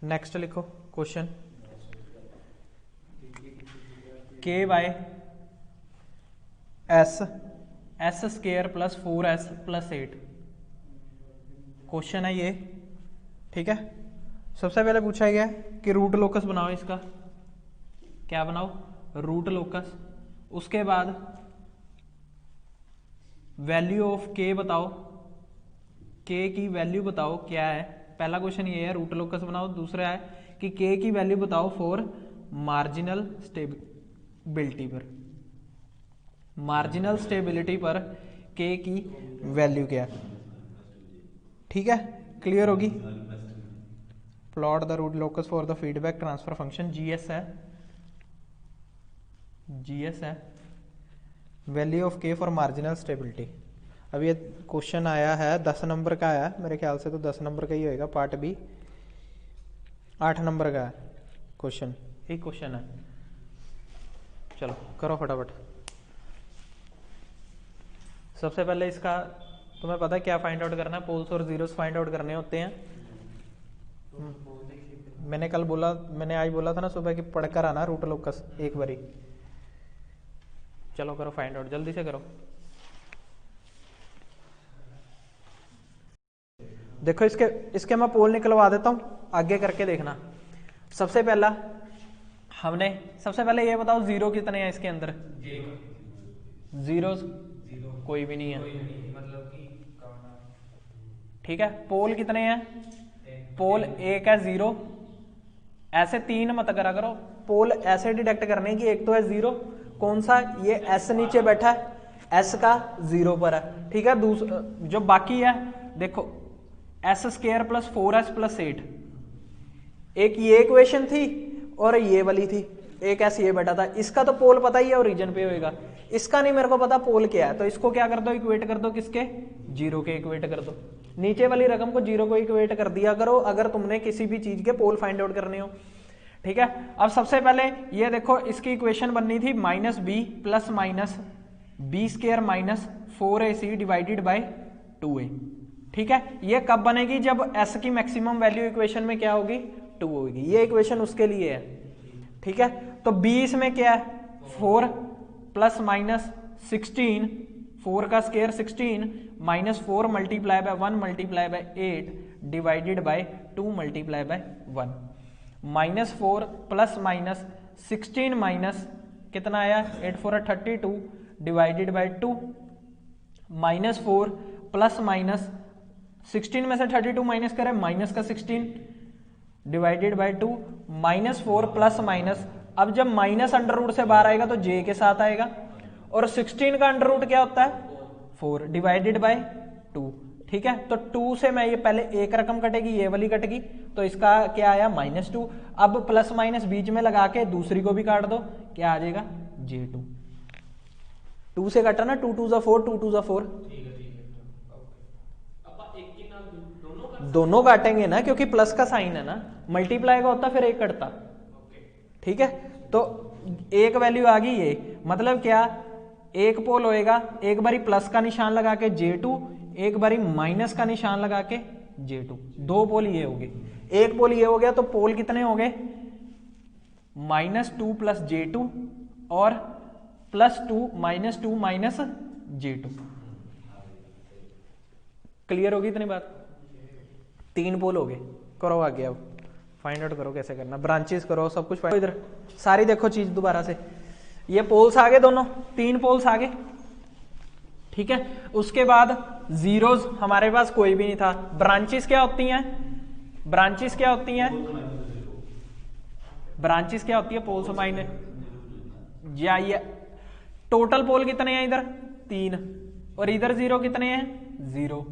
Next लिखो question, के by S S square plus 4s plus 8 question है ये। ठीक है, सबसे पहले पूछा गया कि रूट लोकस बनाओ इसका, क्या बनाओ, रूट लोकस। उसके बाद वैल्यू ऑफ के बताओ, के की वैल्यू बताओ क्या है। पहला क्वेश्चन ये है रूट लोकस बनाओ। दूसरा है कि के की वैल्यू बताओ फॉर मार्जिनल स्टेबिलिटी पर, मार्जिनल स्टेबिलिटी पर के की वैल्यू क्या है। ठीक है, क्लियर होगी। Plot the root locus for the feedback transfer function, GS है, जीएस है, value of k for marginal stability. अब ये क्वेश्चन आया है 10 नंबर का आया मेरे ख्याल से, तो 10 नंबर का ही होएगा। पार्ट बी 8 नंबर का है क्वेश्चन, एक क्वेश्चन है। चलो करो फटाफट। सबसे पहले इसका तुम्हें पता है क्या फाइंड आउट करना है, पोल्स और जीरोस फाइंड आउट करने होते हैं। मैंने कल बोला, मैंने आज बोला था ना सुबह कि पढ़कर आना रूट लोकस एक बारी। चलो करो फाइंड आउट, जल्दी से करो। देखो इसके मैं पोल निकलवा देता हूं, आगे करके देखना। सबसे पहला हमने, सबसे पहले ये बताओ जीरो कितने हैं इसके अंदर। जीरो कोई भी नहीं है, मतलब कि। ठीक है, पोल कितने हैं, पोल एक है जीरो। ऐसे तीन मत करा करो, पोल ऐसे डिटेक्ट करने की, एक तो है जीरो, कौन सा, ये एस नीचे बैठा है, एस का जीरो पर है। ठीक है, दूसरा जो बाकी है देखो, S square plus 4s plus 8, एक ये इक्वेशन थी और ये वाली थी, एक एस ये बैठा था। इसका तो पोल पता ही है, ओरिजिन पे होएगा। इसका नहीं मेरे को पता पोल क्या है, तो इसको क्या कर दो, इक्वेट कर दो किसके, जीरो के इक्वेट कर दो। नीचे वाली रकम को जीरो को इक्वेट कर दिया करो अगर तुमने किसी भी चीज के पोल फाइंड आउट करने हो। ठीक है, अब सबसे पहले ये देखो, इसकी इक्वेशन बननी थी minus b plus minus b square minus 4ac divided by 2a। ठीक है, ये कब बनेगी, जब s की मैक्सिमम वैल्यू इक्वेशन में क्या होगी, 2 होगी। ये इक्वेशन उसके लिए है। ठीक है, तो b इसमें क्या है, 4 प्लस माइनस 16, 4 का square 16 minus 4 multiply by 1 multiply by 8 divided by 2 multiply by 1। Minus 4 plus minus 16 minus कितना आया, 8 4 32 divided by 2, minus 4 plus minus 16 में से 32 माइनस करें, माइनस का 16 divided by 2, minus 4 plus minus, अब जब माइनस अंडर रूट से बाहर आएगा तो जे के साथ आएगा, और 16 का अंडर रूट क्या होता है, 4 डिवाइडेड बाय 2। ठीक है, तो 2 से मैं ये पहले एक रकम कटेगी, ये वाली कटेगी, तो इसका क्या आया -2। अब प्लस माइनस बीच में लगा के दूसरी को भी काट दो, क्या आ जाएगा, J2। 2 से कटा ना, 2 2 जा 4, 2 2 जा 4, दोनों काटेंगे ना, क्योंकि प्लस का साइन है ना, मल्टीप्लाई का होता फिर एक कटता। ठीक है, तो एक वैल्यू आ गई ये, मतलब क्या, एक पोल होएगा, एक बारी प्लस का निशान लगा के J2, एक बारी माइनस का निशान लगा के J2, दो पोल ये हो गए। एक पोल ये हो गया, तो पोल कितने हो गए, -2 प्लस J2 और +2 -2 माइनस J2। क्लियर होगी इतनी बात, तीन पोल हो गए। करो आगे, अब फाइंड आउट करो कैसे करना, ब्रांचेस करो, सब कुछ इधर सारी देखो चीज दोबारा से। ये पोल्स आ गए दोनों, तीन पोल्स आ गए। ठीक है, उसके बाद जीरोस हमारे पास कोई भी नहीं था। ब्रांचेस क्या होती हैं, ब्रांचेस क्या होती हैं, ब्रांचेस क्या होती है, पोल्स माइनस, या ये टोटल पोल कितने हैं इधर 3, और इधर जीरो कितने हैं 0,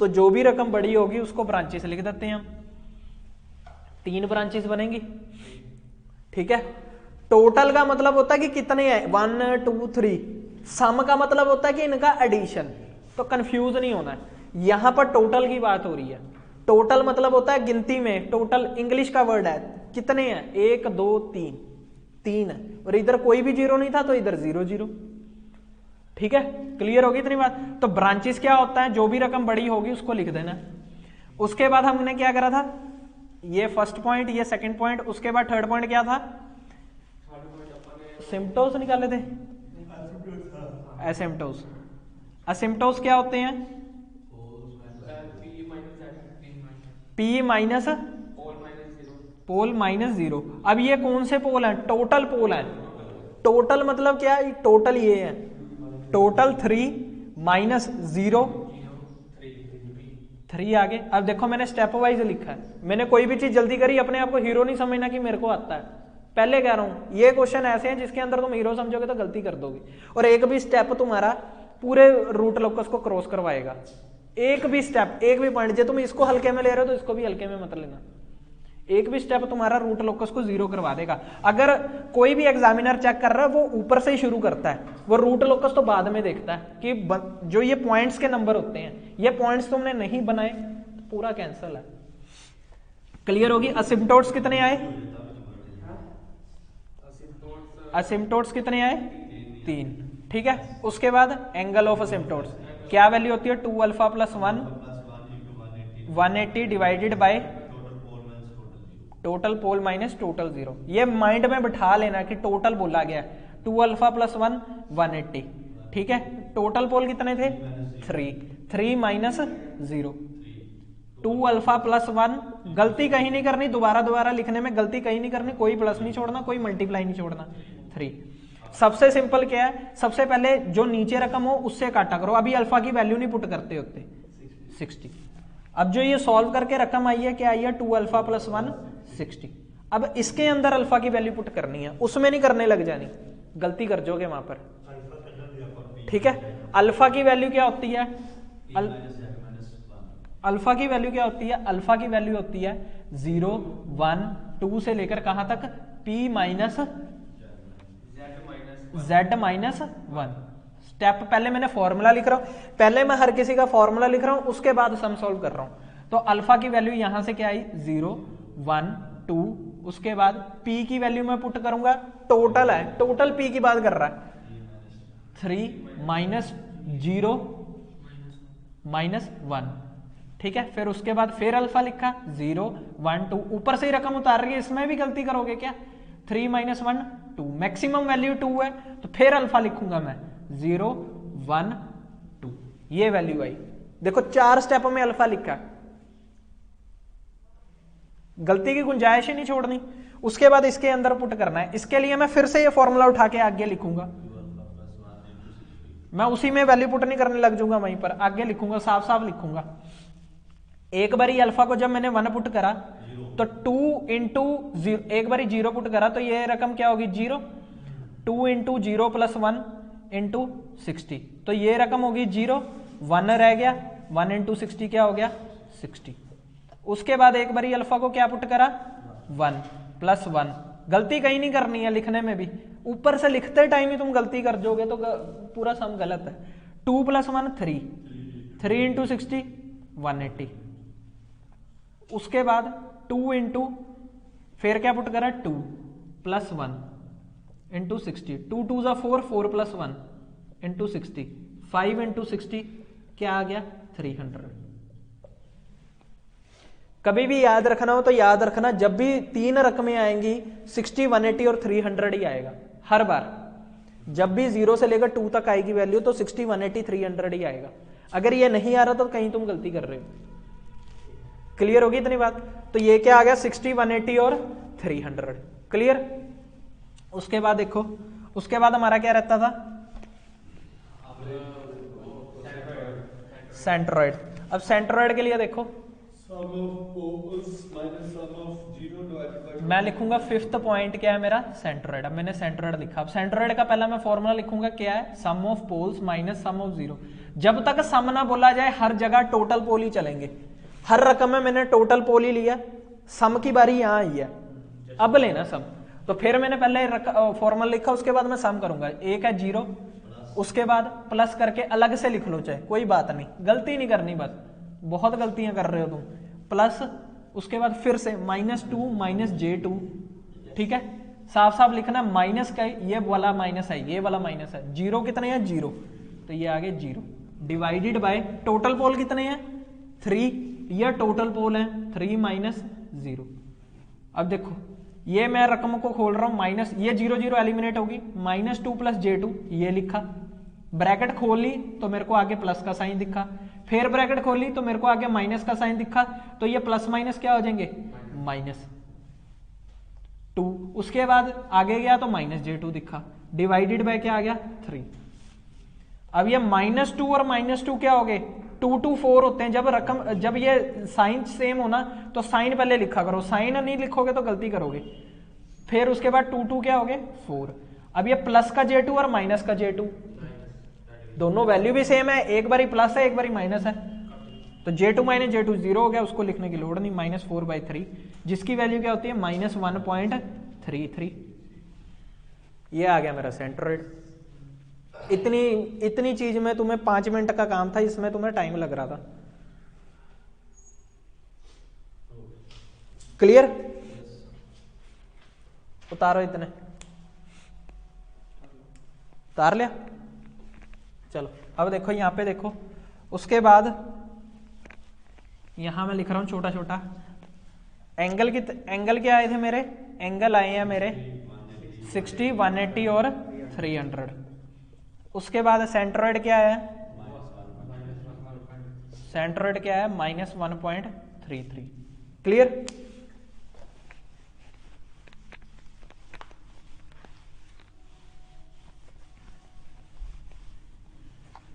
तो जो भी रकम बड़ी होगी उसको ब्रांचेस लिख देते हैं हम। 3 ब्रांचेस बनेंगी। ठीक है, टोटल का मतलब होता है कि कितने हैं, 1 2 3। सम का मतलब होता है कि इनका एडिशन, तो कंफ्यूज नहीं होना है। यहां पर टोटल की बात हो रही है। टोटल मतलब होता है गिनती में, टोटल इंग्लिश का वर्ड है, कितने हैं 1 2 3, 3 है, और इधर कोई भी जीरो नहीं था तो इधर 0 0। ठीक है, क्लियर होगी इतनी बात। तो ब्रांचेस क्या होता है, जो भी रकम बड़ी होगी उसको लिख देना। उसके बाद हमने क्या करा था, ये फर्स्ट पॉइंट, ये सेकंड पॉइंट, उसके बाद थर्ड पॉइंट क्या था? सिम्प्टोस निकाले थे, एसिम्प्टोस। असिम्प्टोस क्या होते हैं? पी माइनस पोल माइनस जीरो। अब ये कौन से पोल हैं? टोटल पोल हैं। टोटल मतलब क्या है? टोटल ये है, टोटल 3 माइनस 0 3 आगे। अब देखो मैंने स्टेप वाइज लिखा है, मैंने कोई भी चीज जल्दी करी, अपने आप को हीरो नहीं समझना कि मेरे को आता है। पहले कह रहा हूं ये क्वेश्चन ऐसे हैं जिसके अंदर तुम हीरो समझोगे तो गलती कर दोगे, और एक भी स्टेप तुम्हारा पूरे रूट लोकस को क्रॉस करवाएगा। एक भी स्टेप, एक भी पॉइंट, जो तुम इसको हल्के में ले रहे हो तो इसको भी हल्के में मत लेना। एक भी स्टेप तुम्हारा रूट लोकस को जीरो करवा देगा। अगर कोई भी एग्जामिनर चेक कर रहा है वो ऊपर से ही शुरू करता है, वो रूट लोकस तो बाद में देखता है कि जो ये पॉइंट्स के नंबर होते हैं, ये पॉइंट्स तुमने नहीं बनाए तो पूरा कैंसिल है। क्लियर होगी? असिम्प्टोट्स कितने आए? असिम्प्टोट्स कितने आए? 3। ठीक है, उसके बाद एंगल ऑफ असिम्प्टोट्स क्या वैल्यू होती है? 2 alpha plus 1 180 divided by total pole minus total zero. ये माइंड में बिठा लेना कि टोटल बोला गया 2 अल्फा प्लस 1 180। ठीक है, टोटल पोल कितने थे? 3 माइनस 0 2 अल्फा प्लस 1। गलती कहीं नहीं करनी, दोबारा लिखने में गलती कहीं नहीं करनी, कोई प्लस नहीं छोड़ना, कोई मल्टीप्लाई नहीं छोड़ना। 3। सबसे सिंपल क्या है? सबसे पहले जो नीचे रकम हो उससे काटा करो। अभी अल्फा की वैल्यू नहीं पुट करते होते, 60। अब जो ये सॉल्व करके रकम आई है, क्या आई है? 2 अल्फा प्लस 1 60। अब इसके अंदर अल्फा की वैल्यू पुट करनी है, उसमें नहीं करने लग जानी, गलती कर जोगे वहां पर। ठीक है, अल्फा की वैल्यू क्या होती है? अल्फा की वैल्यू क्या होती है? अल्फा की वैल्यू होती है 0 1 2 से लेकर कहां तक? P minus Z minus 1। Step पहले मैंने फॉर्मूला लिख रहा हूं, पहले मैं हर किसी का फॉर्मूला लिख रहा हूं, उसके बाद सम सॉल्व कर रहा हूं। तो अल्फा की वैल्यू यहां से क्या आई? 0 1 2। उसके बाद P की वैल्यू मैं पुट करूंगा, टोटल है, टोटल P की बात कर रहा है, 3 माइनस 0 माइनस 1। ठीक है, फिर उसके बाद फिर अल्फा लिखा 0 1 2। ऊपर से ही रकम उतार रही है, इसमें भी गलती करोगे क्या? 3 माइनस 1 2, मैक्सिमम वैल्यू 2 है तो फिर अल्फा लिखूंगा मैं 0 1 2। ये वैल्यू आई। देखो 4 स्टेप में अल्फा लिखा, गलती की गुंजाइश ही नहीं छोड़नी। उसके बाद इसके अंदर पुट करना है। इसके लिए मैं फिर से ये फॉर्मूला उठा के आगे लिखूंगा, मैं उसी में वैल्यू पुट नहीं करने लग जाऊंगा, वहीं पर आगे लिखूंगा, साफ साफ लिखूंगा। एक बारी अल्फा को जब मैंने 1 पुट करा तो 2 इंटू 0, एक बारी 0 पुट करा तो ये रकम क्या होगी? 0। 2 इंटू 0 प्लस 1 इंटू 60, तो ये रकम होगी 0। 1 रह गया, 1 इंटू 60 क्या हो गया? 60। उसके बाद एक बारी अल्फा को क्या पुट करा? 1 प्लस 1। गलती कहीं नहीं करनी है लिखने में भी, ऊपर से लिखते टाइम ही तुम गलती कर जोगे तो पूरा सम गलत है। 2 प्लस 1 3, 3 इंटू 60 180। उसके बाद 2 इंटू फिर क्या पुट करा? 2 प्लस 1 इंटू 60, 2 2 जा 4, 4 प्लस 1 इंटू 60, 5 इंटू 60 क्या आ गया? 300। कभी भी याद रखना हो तो याद रखना, जब भी 3 रकमें आएंगी 60 180 और 300 ही आएगा हर बार। जब भी 0 से लेकर 2 तक आएगी वैल्यू तो 60 180 300 ही आएगा। अगर ये नहीं आ रहा तो कहीं तुम गलती कर रहे हो। क्लियर होगी इतनी बात? तो ये क्या आ गया? 60 180 और 300। क्लियर? उसके बाद देखो, उसके बाद हमारा क्या रहता था? सेंट्रोइड। अब सेंट्रोइड के लिए देखो, मैं लिखूंगा 5th पॉइंट क्या है मेरा? सेंट्रोइड। अब मैंने सेंट्रोइड लिखा। अब सेंट्रोइड का पहला मैं फॉर्मूला लिखूंगा, क्या है? Sum of poles minus sum of zero. जब तक सम ना बोला जाए हर जगह टोटल पोल ही चलेंगे। हर रकम में मैंने टोटल पोल ही लिया, सम की बारी यहां आई है, अब लेना सम। तो फिर मैंने पहले फॉर्मूला लिखा, उसके बाद मैं सम करूंगा। एक है 0, उसके बाद प्लस करके अलग से लिख लो, चाहे कोई बात नहीं, गलती नहीं करनी, बस बहुत गलतियां कर रहे हो तुम। प्लस उसके बाद फिर से -2 माइनस J2। ठीक है, साफ साफ लिखना, माइनस का ये वाला माइनस है, ये वाला माइनस है। 0 कितने हैं? 0, तो ये आगे 0 डिवाइडेड बाय टोटल पोल कितने हैं? 3, यह टोटल पोल है 3 माइनस 0। अब देखो ये मैं रकम को खोल रहा हूं माइनस, ये 0 0 एलिमिनेट होगी, -2 + J2 ये लिखा, ब्रैकेट खोल ली तो मेरे को आगे प्लस का साइन दिखा, फिर ब्रैकेट खोल ली तो मेरे को आगे माइनस का साइन दिखा, तो ये प्लस माइनस क्या हो जाएंगे, -2। उसके बाद आगे गया तो -J2 दिखा, डिवाइडेड बाय क्या आ गया 3। अब ये -2 और -2 क्या हो गए, 2 2 4 होते हैं। जब ये साइन सेम हो ना तो साइन पहले लिखा करो, साइन नहीं लिखोगे तो गलती करोगे। फिर उसके बाद 2 2 क्या हो गए 4। अब ये प्लस का J2 और माइनस का J2, दोनों वैल्यू भी सेम है, एक बारी प्लस है एक बारी माइनस है, तो J2 - J2 0 हो गया, उसको लिखने की लोड़ नहीं, -4/3, जिसकी वैल्यू क्या होती है -1.33। ये आ गया मेरा सेंट्रोइड। इतनी चीज में तुम्हें 5 मिनट का काम था, इसमें तुम्हें टाइम लग रहा था। क्लियर? उतारो, इतने उतार लिया। चलो अब देखो यहां पे देखो, उसके बाद यहां मैं लिख रहा हूं छोटा छोटा एंगल क्या आए थे मेरे, एंगल आए हैं मेरे 60, 180 और 300। उसके बाद सेंट्रोइड क्या है, सेंट्रोइड क्या है -1.33। क्लियर?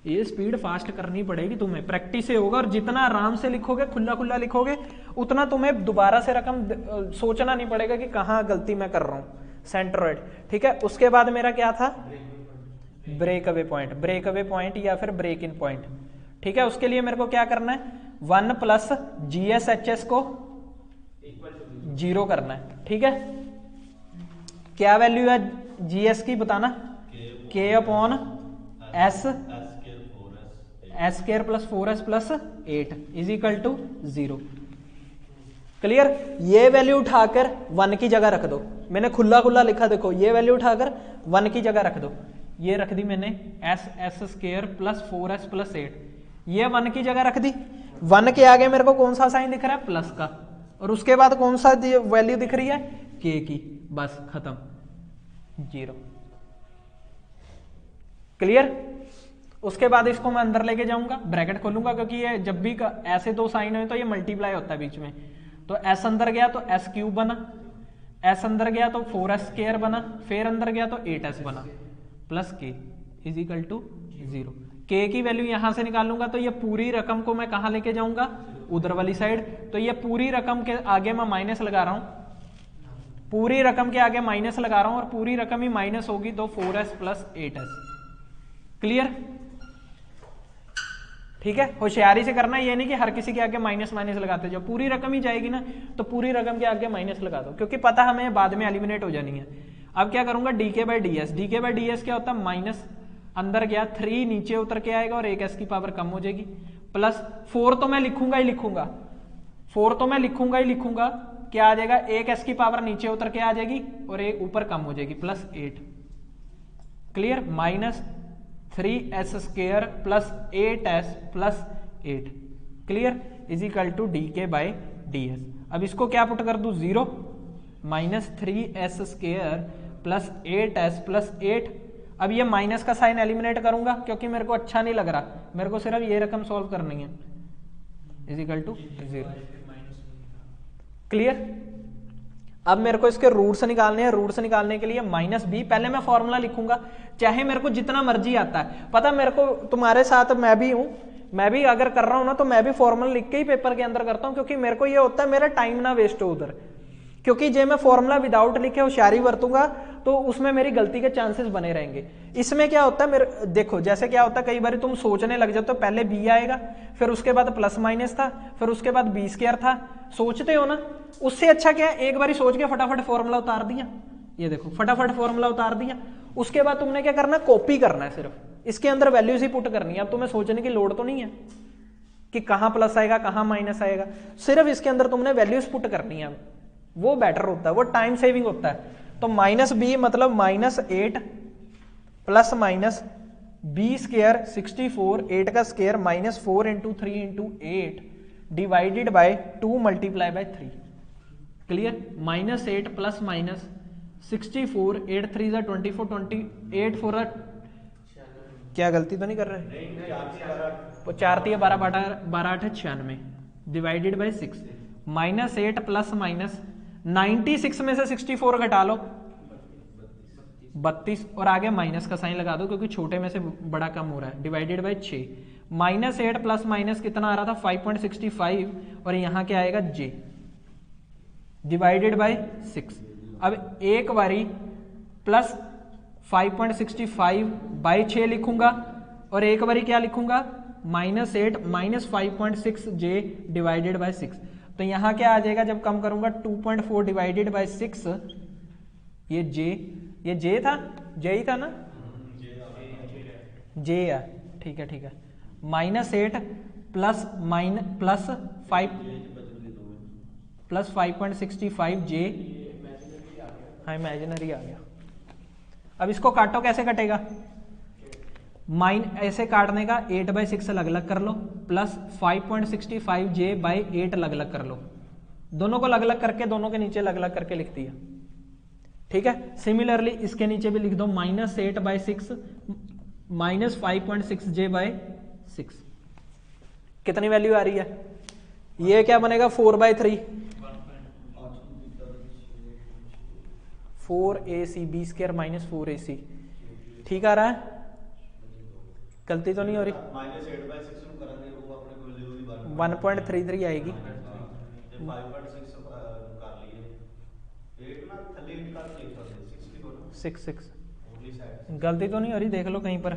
ये स्पीड फास्ट करनी पड़ेगी तुम्हें, प्रैक्टिस से होगा, और जितना आराम से लिखोगे, खुला खुला लिखोगे, उतना तुम्हें दोबारा से रकम सोचना नहीं पड़ेगा कि कहाँ गलती मैं कर रहा हूं। सेंट्रोइड, ठीक है। उसके बाद मेरा क्या था, ब्रेक अवे पॉइंट या फिर ब्रेक इन पॉइंट, ठीक है। उसके लिए मेरे को क्या करना है, 1 + GSHS को 0 करना है, ठीक है। क्या वैल्यू है GS की बताना, K/S S² + 4S + 8 = 0। क्लियर? ये वैल्यू उठाकर 1 की जगह रख दो, मैंने खुला खुला लिखा, देखो ये वैल्यू उठाकर 1 की जगह रख दो, ये रख दी मैंने S² + 4S + 8, ये 1 की जगह रख दी। 1 के आगे मेरे को कौन सा साइन दिख रहा है, प्लस का, और उसके बाद कौन सा वैल्यू दिख रही है, K की, बस खत्म, 0। क्लियर? उसके बाद इसको मैं अंदर लेके जाऊंगा, ब्रैकेट खोलूंगा, क्योंकि ये जब भी ऐसे दो साइन हुए तो ये मल्टीप्लाई होता है बीच में, तो S अंदर गया तो S³ बना, S अंदर गया तो 4S² बना, फिर अंदर गया तो 8S बना, प्लस K = 0। K की वैल्यू यहां से निकालूंगा तो ये पूरी रकम को मैं कहां लेके जाऊंगा, उधर वाली साइड, तो ये पूरी रकम के आगे मैं माइनस लगा रहा हूं, पूरी रकम के आगे माइनस लगा रहा हूं, और पूरी रकम ही माइनस होगी तो 4S + 8S। क्लियर? ठीक है, होशियारी से करना, ये नहीं कि हर किसी के आगे माइनस लगाते जाओ, पूरी रकम ही जाएगी ना तो पूरी रकम के आगे माइनस लगा दो, क्योंकि पता हमें बाद में एलिमिनेट हो जानी है। अब क्या करूंगा, dk/ds क्या होता है, माइनस अंदर गया 3 नीचे उतर के आएगा और 1s की पावर कम हो जाएगी, प्लस 4 तो मैं लिखूंगा ही लिखूंगा, क्या आ जाएगा, 1s की पावर नीचे उतर के आ जाएगी और एक ऊपर कम हो जाएगी, +8। Clear? -3s² + 8s + 8। Clear? = dk/ds। अब इसको क्या पुट कर दूं, 0, -3s² + 8s + 8। अब ये माइनस का साइन एलिमिनेट करूंगा, क्योंकि मेरे को अच्छा नहीं लग रहा, मेरे को सिर्फ ये रकम सॉल्व करनी है, = 0। क्लियर? अब मेरे को इसके रूट्स निकालने हैं, रूट्स निकालने के लिए -b, पहले मैं फॉर्मूला लिखूंगा, चाहे मेरे को जितना मर्जी आता है, पता मेरे को, तुम्हारे साथ मैं भी हूं, मैं भी अगर कर रहा हूं ना तो मैं भी फॉर्मूला लिख के ही पेपर के अंदर करता हूं, क्योंकि मेरे को ये होता है मेरा टाइम ना वेस्ट हो उधर, क्योंकि जो मैं फॉर्मूला विदाउट लिखे होशियारी बरतूंगा तो उसमें मेरी गलती के चांसेस बने रहेंगे। इसमें क्या होता है, मेरे देखो जैसे क्या होता है, कई बार तुम सोचने लग जाते हो, पहले b आएगा, फिर उसके बाद प्लस माइनस था, फिर उसके बाद b² था, सोचते हो ना, उससे अच्छा क्या है, एक बार सोच के फटाफट फॉर्मूला उतार दिया, ये देखो फटाफट फॉर्मूला उतार दिया, उसके बाद तुमने क्या करना है, कॉपी करना है, सिर्फ इसके अंदर वैल्यूज ही पुट करनी है। अब तुम्हें सोचने की लोड़ तो नहीं है कि कहां प्लस आएगा कहां माइनस आएगा, सिर्फ इसके अंदर तुमने वैल्यूज पुट करनी है, वो बेटर होता है, वो टाइम सेविंग होता है। तो -b मतलब -8 ± b² 64, 8 का square -4 × 3 × 8 divided by 2 × 3। Clear, -8 plus minus 64, 8 3 ज़ा 24, 28 4 क्या गलती तो नहीं कर रहे? 4 3 12 12 8 96 डिवाइडेड बाई 6, -8 प्लस माइनस 96 में से 64 घटा लो 32, और आगे माइनस का साइन लगा दो क्योंकि छोटे में से बड़ा कम हो रहा है, डिवाइडेड बाई 6, -8 प्लस माइनस कितना आ रहा था 5.65, और यहाँ क्या आएगा j डिवाइडेड बाई 6। अब एक बारी प्लस 5.65 बाई 6 लिखूंगा, और एक बारी क्या लिखूंगा -8 माइनस 5.6 j डिवाइडेड बाई 6। तो यहाँ क्या आ जाएगा जब कम करूंगा 2.4 डिवाइडेड बाई 6, ये j था, j ही था ना, j है, ठीक है ठीक है, -8 प्लस 5.65 j, हाँ इमेजिनरी आ गया। अब इसको काटो, कैसे कटेगा, ऐसे काटने का 8/6 अलग अलग कर लो, प्लस 5.65 j बाई 8 अलग अलग कर लो, दोनों को अलग अलग करके दोनों के नीचे अलग अलग करके लिख दिया, ठीक है। सिमिलरली इसके नीचे भी लिख दो -8/6 माइनस 5.6 j बाई 6, कितनी वैल्यू आ रही है, ये क्या बनेगा 4/3, 4ac b² माइनस 4ac, ठीक आ रहा है, गलती तो नहीं हो रही, 1.33 आएगी, 6 गलती तो नहीं हो रही, देख लो कहीं पर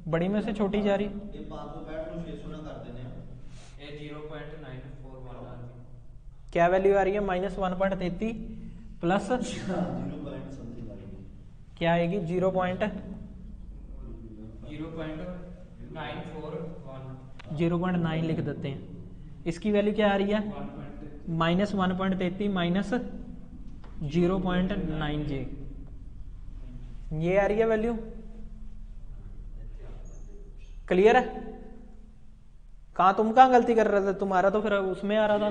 बड़ी में से छोटी जा रही, क्या वैल्यू आ रही है -1.33 प्लस क्या आएगी 0.9 लिख देते हैं, इसकी वैल्यू क्या आ रही है -1.33 माइनस 0.9 j, ये आ रही है वैल्यू, क्लियर है। कहाँ तुम कहाँ गलती कर रहे थे, तुम्हारा तो फिर उसमें आ रहा था,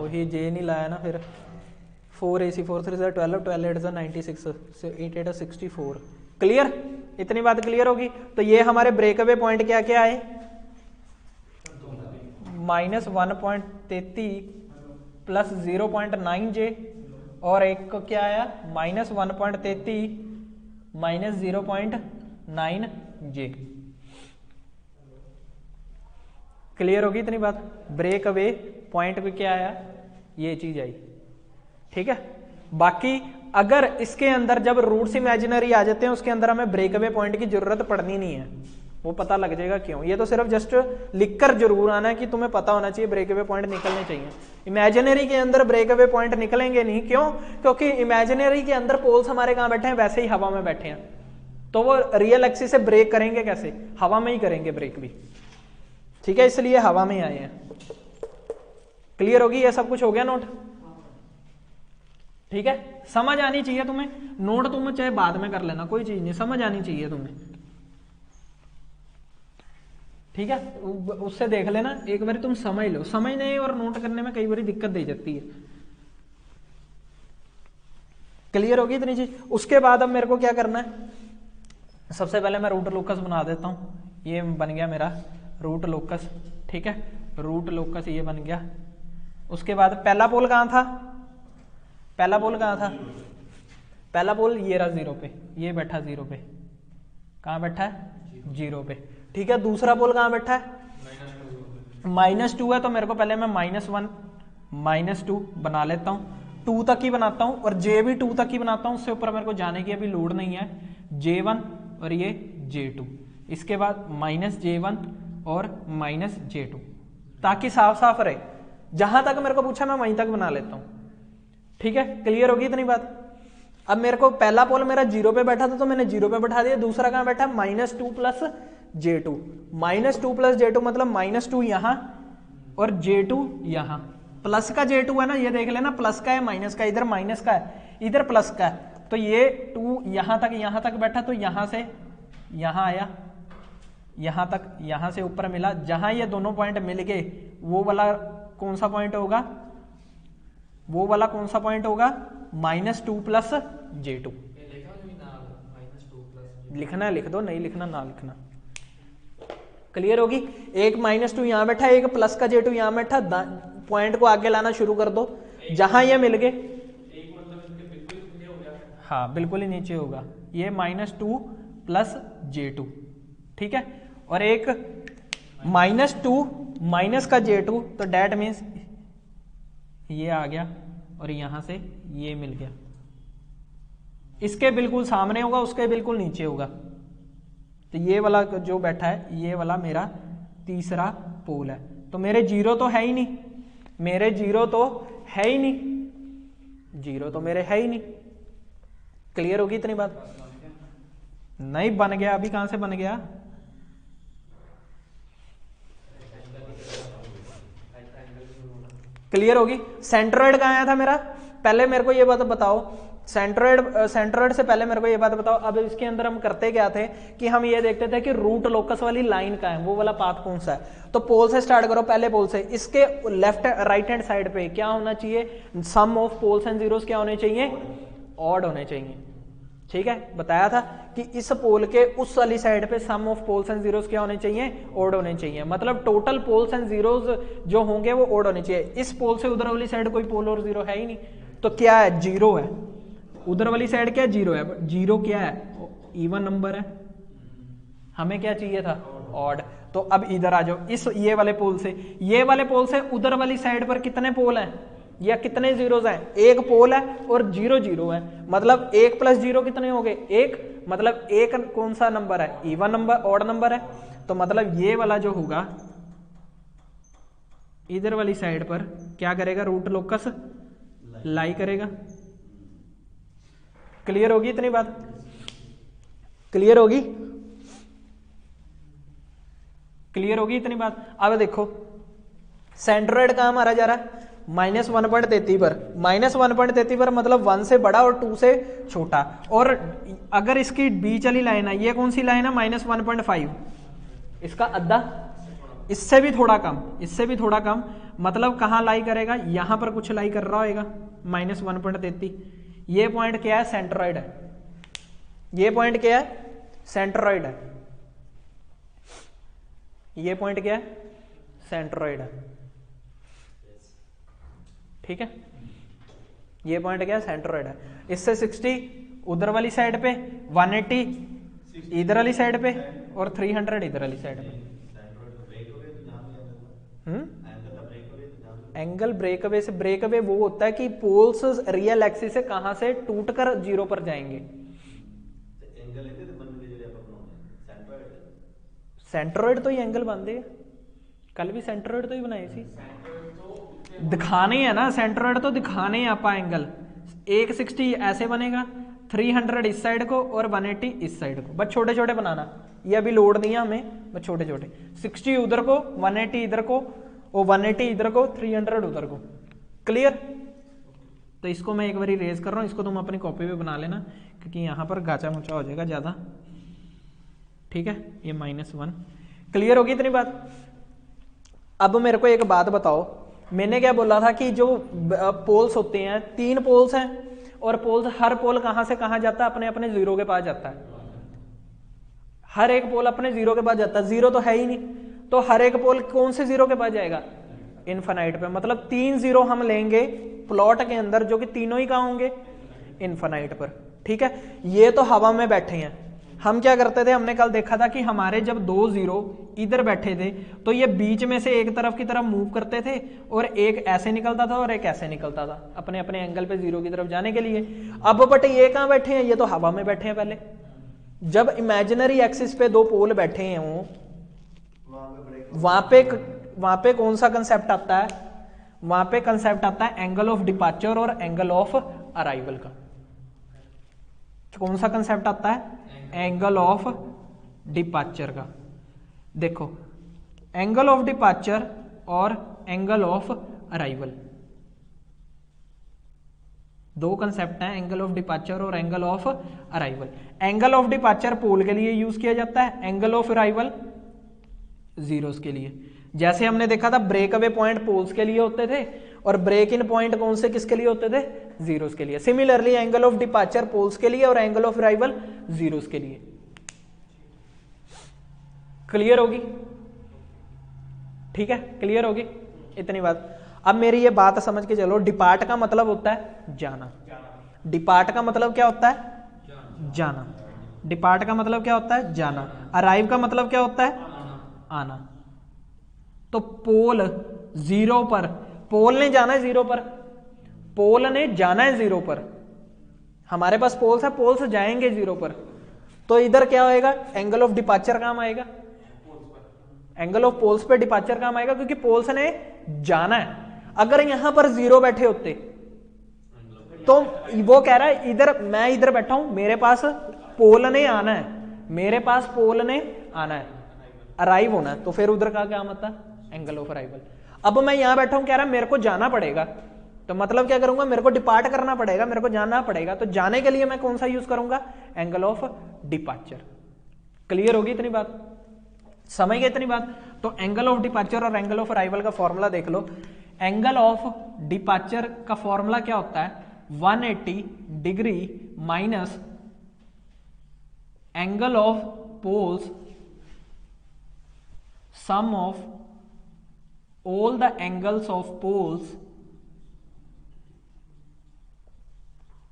ही जे नहीं लाया ना, फिर 4ac 4 3 12 12 8 96 8 8 64, क्लियर, इतनी बात क्लियर होगी। तो ये हमारे ब्रेकअवे पॉइंट क्या क्या आए, -1.33 प्लस 0.9 j, और एक को क्या आया -1.33 माइनस 0.9 j, क्लियर होगी इतनी बात। ब्रेक अवे पॉइंट पे क्या आया, ये चीज आई, ठीक है। बाकी अगर इसके अंदर जब रूट्स इमेजिनरी आ जाते हैं उसके अंदर हमें ब्रेक अवे पॉइंट की जरूरत पड़नी नहीं है, वो पता लग जाएगा क्यों, ये तो सिर्फ जस्ट लिखकर जरूर आना है कि तुम्हें पता होना चाहिए ब्रेक अवे पॉइंट निकलने चाहिए। इमेजिनरी के अंदर ब्रेक अवे पॉइंट निकलेंगे नहीं, क्यों, क्योंकि इमेजिनरी के अंदर पोल्स हमारे कहां बैठे हैं, वैसे ही हवा में बैठे हैं, तो वो रियल एक्सिस से ब्रेक करेंगे कैसे, हवा में ही करेंगे ब्रेक भी, ठीक है, इसलिए हवा में आए हैं। क्लियर होगी, ये सब कुछ हो गया नोट, ठीक है। समझ आनी चाहिए तुम्हें, नोट तुम चाहे बाद में कर लेना, कोई चीज नहीं, समझ आनी चाहिए तुम्हें, ठीक है। उससे देख लेना एक बार, तुम समझ लो, समझने और नोट करने में कई बार दिक्कत दे जाती है। क्लियर होगी इतनी चीज। उसके बाद अब मेरे को क्या करना है, सबसे पहले मैं रूट लोकस बना देता हूं, ये बन गया मेरा रूट लोकस, ठीक है, रूट लोकस ये बन गया। उसके बाद पहला पोल कहां था, पहला पोल कहां था, पहला पोल ये रहा 0 पे, ये बैठा 0 पे, कहां बैठा है 0 पे, ठीक है। दूसरा पोल कहां बैठा है -2 है, तो मेरे को पहले मैं -1 -2 बना लेता हूं, 2 तक ही बनाता हूं, और जे भी 2 तक ही बनाता हूं, उससे ऊपर मेरे को जाने की अभी लोड नहीं है। J1 और ये J2, इसके बाद -J1 और -J2, ताकि साफ साफ रहे, जहां तक मेरे को पूछा मैं वहीं तक बना लेता हूं, ठीक है। क्लियर होगी इतनी बात। अब मेरे को पहला पोल मेरा 0 पे बैठा था, तो मैंने 0 पे बैठा दिया। दूसरा कहां बैठा, -2 प्लस J2, -2 प्लस J2 मतलब -2 यहां और J2 यहां, प्लस का J2 है ना, ये देख लेना, प्लस का है माइनस का, इधर माइनस का है इधर प्लस का है, तो ये 2 यहां तक बैठा, तो यहां से यहां आया, यहां तक, यहां से ऊपर मिला, जहां ये दोनों पॉइंट मिल गए वो वाला कौन सा पॉइंट होगा, वो वाला कौन सा पॉइंट होगा, -2 + J2। लिखना है लिख दो, नहीं लिखना ना लिखना। क्लियर होगी। एक -2 यहां बैठा, एक प्लस का J2 यहां बैठा, पॉइंट को आगे लाना शुरू कर दो, जहां ये मिल गए। हाँ बिल्कुल ही नीचे होगा, ये -2 + J2, ठीक है। और एक -2 माइनस का J2, तो डेट मीन्स ये आ गया और यहां से ये मिल गया। इसके बिल्कुल सामने होगा, उसके बिल्कुल नीचे होगा। तो ये वाला जो बैठा है, ये वाला मेरा तीसरा पोल है। तो मेरे 0 तो है ही नहीं, मेरे 0 तो है ही नहीं, 0 तो मेरे है ही नहीं। क्लियर होगी इतनी बात? नहीं बन गया, अभी कहां से बन गया? क्लियर होगी। सेंट्रोइड कहाँ आया था मेरा? पहले मेरे को ये बात बताओ, सेंट्रोइड से पहले मेरे को ये बात बताओ। अब इसके अंदर हम करते क्या थे कि हम ये देखते थे कि रूट लोकस वाली लाइन का है, वो वाला पाथ कौन सा है। तो पोल से स्टार्ट करो, पहले पोल से। इसके लेफ्ट राइट हैंड साइड पे क्या होना चाहिए? सम ऑफ पोल्स एंड जीरोस क्या होने चाहिए? ऑड होने चाहिए, ठीक है। बताया था कि इस पोल के उस वाली साइड पे सम ऑफ पोल्स एंड जीरोस क्या होने चाहिए? ऑड होने चाहिए। मतलब टोटल पोल्स एंड जीरोस जो होंगे वो ऑड होने चाहिए। इस पोल से उधर वाली साइड कोई पोल और जीरो है ही नहीं, तो क्या है? 0 है। उधर वाली साइड क्या? 0 है। 0 क्या है? इवन नंबर है। हमें क्या चाहिए था? ऑड। तो अब इधर आ जाओ, इस ये वाले पोल से उधर वाली साइड पर कितने पोल हैं या कितने जीरोस हैं? एक पोल है और 0 0 है। मतलब 1 + 0 कितने हो गए? 1। मतलब 1 कौन सा नंबर है? इवन नंबर, ऑड नंबर है। तो मतलब ये वाला जो होगा इधर वाली साइड पर क्या करेगा? रूट लोकस लाई करेगा। क्लियर होगी इतनी बात? क्लियर होगी? क्लियर होगी इतनी बात? अब देखो सेंट्रोइड कहां मारा जा रहा है? -1.33 पर। -1.33 पर मतलब 1 से बड़ा और 2 से छोटा। और अगर इसकी बीच वाली लाइन है, ये कौन सी लाइन है? -1.5, इसका आधा, इससे भी थोड़ा कम, इससे भी थोड़ा कम। मतलब कहां लाई करेगा? यहां पर कुछ लाई कर रहा होगा, -1.33। ये पॉइंट क्या है? सेंट्रोइड है। ये पॉइंट क्या है? सेंट्रोइड है। ये पॉइंट क्या है? सेंट्रोइड है, ठीक है। ये पॉइंट क्या है? सेंट्रोइड है। इससे 60 उधर वाली साइड पे, 180 इधर वाली साइड पे और 300 इधर वाली साइड पे। एंगल ब्रेक अवे से, ब्रेक अवे वो होता है कि पोल्स रियल एक्सिस से कहां से टूटकर 0 पर जाएंगे। सेंट्रोइड तो ही एंगल बनते हैं, कल भी सेंट्रोइड तो ही बनाई सी। दिखाने है ना, सेंट्रोइड तो दिखाने हैं आप एंगल। 160 ऐसे बनेगा, 300 इस साइड को और 180 इस साइड को। बस छोटे छोटे बनाना, ये अभी लोड नहीं है हमें, बस छोटे छोटे। 60 उधर को, 180 इधर को और 180 इधर को, 300 उधर को। क्लियर? तो इसको मैं एक बार रेज कर रहा हूं, इसको तुम अपनी कॉपी पे बना लेना क्योंकि यहां पर गाचा मुचा हो जाएगा ज्यादा, ठीक है। ये -1। क्लियर होगी इतनी बात? अब मेरे को एक बात बताओ, मैंने क्या बोला था कि जो पोल्स होते हैं, 3 पोल्स हैं और पोल्स, हर पोल कहां से कहां जाता है? अपने अपने 0 के पास जाता है। हर एक पोल अपने 0 के पास जाता है। 0 तो है ही नहीं, तो हर एक पोल कौन से 0 के पास जाएगा? इनफाइनाइट पे। मतलब 3 0 हम लेंगे प्लॉट के अंदर, जो कि तीनों ही कहां होंगे? इनफाइनाइट पर, ठीक है। ये तो हवा में बैठे हैं। हम क्या करते थे? हमने कल देखा था कि हमारे जब 2 0 इधर बैठे थे तो ये बीच में से एक तरफ की तरफ मूव करते थे और एक ऐसे निकलता था और एक ऐसे निकलता था, अपने अपने एंगल पे 0 की तरफ जाने के लिए। अब बट ये कहां बैठे हैं? ये तो हवा में बैठे हैं। पहले जब इमेजिनरी एक्सिस पे 2 पोल बैठे हैं वो, वहां पे कौन सा कंसेप्ट आता है? वहां पे कंसेप्ट आता है एंगल ऑफ डिपार्चर और एंगल ऑफ अराइवल का। कौन सा कंसेप्ट आता है? एंगल ऑफ डिपार्चर का। देखो, एंगल ऑफ डिपार्चर और एंगल ऑफ अराइवल, 2 कंसेप्ट हैं, एंगल ऑफ डिपार्चर और angle of arrival. Angle of departure pole के लिए यूज किया जाता है, एंगल ऑफ अराइवल जीरोस के लिए। जैसे हमने देखा था ब्रेक अवे पॉइंट पोल्स के लिए होते थे और ब्रेक इन पॉइंट कौन से किसके लिए होते थे, जीरोस के लिए। Similarly angle of departure poles के लिए और एंगल ऑफ अराइवल जीरोस के लिए। क्लियर होगी? ठीक है, क्लियर होगी इतनी बात। अब मेरी ये बात समझ के चलो, डिपार्ट का मतलब होता है जाना। डिपार्ट का मतलब क्या होता है, जाना। डिपार्ट का मतलब क्या होता है, जाना। अराइव का मतलब क्या होता है, आना। तो पोल जीरो पर, पोल ने जाना है जीरो पर, पोल ने जाना है जीरो पर। हमारे पास पोल्स है, पोल्स जाएंगे जीरो पर, तो इधर क्या होएगा, एंगल ऑफ डिपार्चर काम आएगा, एंगल ऑफ पोल्स पे डिपार्चर काम आएगा, क्योंकि पोल्स ने जाना है। अगर यहां पर जीरो बैठे होते तो वो कह रहा है इधर, मैं इधर बैठा हूं, मेरे पास पोल ने आना है, मेरे पास पोल ने आना है, अराइव होना है, तो फिर उधर का क्या मतलब, एंगल ऑफ अराइवल। अब मैं यहां बैठा हूं, कह रहा है मेरे को जाना पड़ेगा, तो मतलब क्या करूंगा, मेरे को डिपार्ट करना पड़ेगा, मेरे को जाना पड़ेगा, तो जाने के लिए मैं कौन सा यूज करूंगा, एंगल ऑफ डिपार्चर। क्लियर होगी इतनी बात, समझ गए इतनी बात? तो एंगल ऑफ डिपार्चर और एंगल ऑफ अराइवल का फॉर्मूला देख लो। एंगल ऑफ डिपार्चर का फॉर्मूला क्या होता है, 180 degree minus angle of poles sum of all the angles of poles,